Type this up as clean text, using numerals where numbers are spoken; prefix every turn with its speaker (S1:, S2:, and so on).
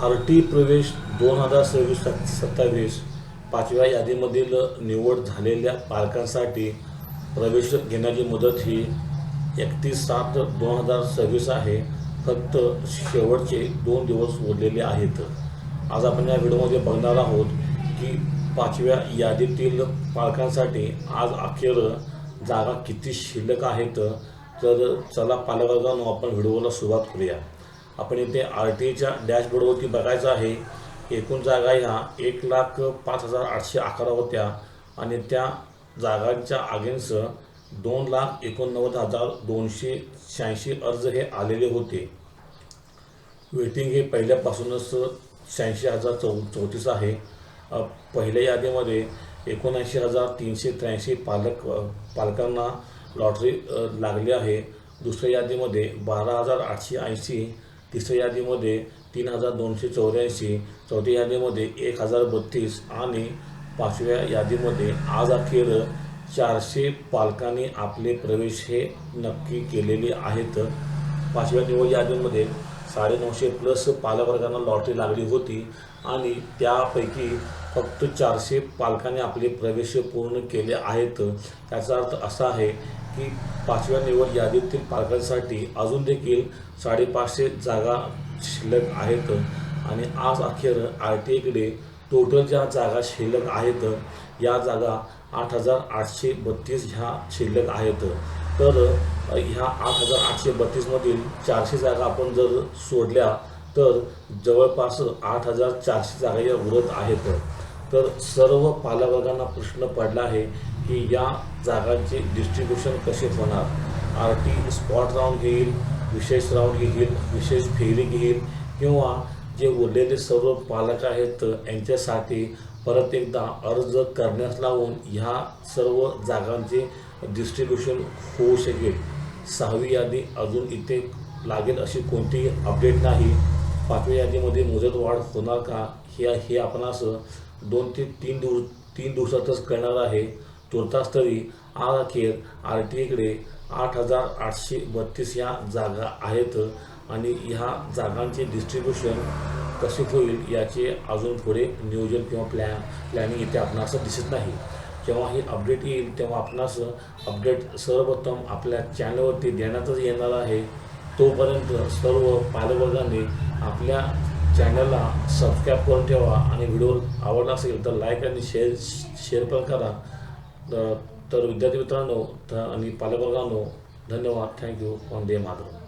S1: RT प्रवेश 2026-27 पाचव्या यादीमधील निवड झालेल्या पालकांसाठी प्रवेश घेण्याची मुदत ही 31/7/2026 आहे. फक्त शेवटचे 2 दिवस उरलेले आहेत. आज आपण या व्हिडिओमध्ये बघणार आहोत की पाचव्या यादीतील पालकांसाठी आज अखेर जागा किती शिल्लक आहेत. तर चला पालकांनो, आपण व्हिडिओला सुरुवात करूया. आपण इथे RTच्या डॅशबोर्डवरती बघायचं आहे. एकूण जागा ह्या 1,05,811 होत्या आणि त्या जागांच्या अगेन्स्ट 2,89,286 अर्ज हे आलेले होते. वेटिंग हे पहिल्यापासूनच 86,034 आहे. पहिल्या यादीमध्ये 79,383 पालकांना लॉटरी लागली आहे. दुसऱ्या यादीमध्ये 12,880, तिसऱ्या यादीमध्ये 3,284, चौथ्या यादीमध्ये 1,032 आणि पाचव्या यादीमध्ये आज अखेर 400 पालकांनी आपले प्रवेश हे नक्की केलेले आहेत. पाचव्या निवड यादीमध्ये 950+ पालकवर्गांना लॉटरी लागली होती आणि त्यापैकी फक्त 400 पालकांनी आपले प्रवेश पूर्ण केले आहेत. त्याचा अर्थ असा आहे की पाचव्या निवड यादीतील पालकांसाठी अजून देखील 550 जागा शिल्लक आहेत आणि आज अखेर RTकडे टोटल ज्या जागा शिल्लक आहेत या जागा 8,832 ह्या शिल्लक आहेत. तर ह्या 8,832 मधील 400 जागा आपण जर सोडल्या तर जवळपास 8,400 जागा या उरत आहेत. तर सर्व पालकवर्गांना प्रश्न पडला आहे की या जागांचे डिस्ट्रीब्युशन कसे होणार. RT स्पॉट राऊंड घेईल, विशेष राऊंड घेईल, विशेष फेरी घेईल किंवा जे उरलेले सर्व पालक आहेत यांच्यासाठी परत एकदा अर्ज करण्यास लावून ह्या सर्व जागांचे डिस्ट्रीब्युशन होऊ शकेल. 6वी यादी अजून इथे लागेल अशी कोणतीही अपडेट नाही. पाचव्या यादीमध्ये मुदतवाढ होणार का हे आपणास 2 ते 3 दिवसातच कळणार आहे. तुर्तास तरी आज अखेर RTकडे 8,832 ह्या जागा आहेत आणि ह्या जागांचे डिस्ट्रीब्युशन कसे होईल याचे अजून पुढे नियोजन किंवा प्लॅनिंग इथे आपणास दिसत नाही. जेव्हा ही अपडेट येईल तेव्हा आपणास अपडेट सर्वप्रथम आपल्या चॅनलवरती देण्यातच येणार आहे. तोपर्यंत सर्व पालकवर्गांनी आपल्या चॅनलला सबस्क्राईब करून ठेवा आणि व्हिडिओ आवडला असेल तर लाईक आणि शेअर पण करा. तर विद्यार्थी मित्रांनो आणि पालकवर्गांनो, धन्यवाद. थँक्यू. वंदे मातरम.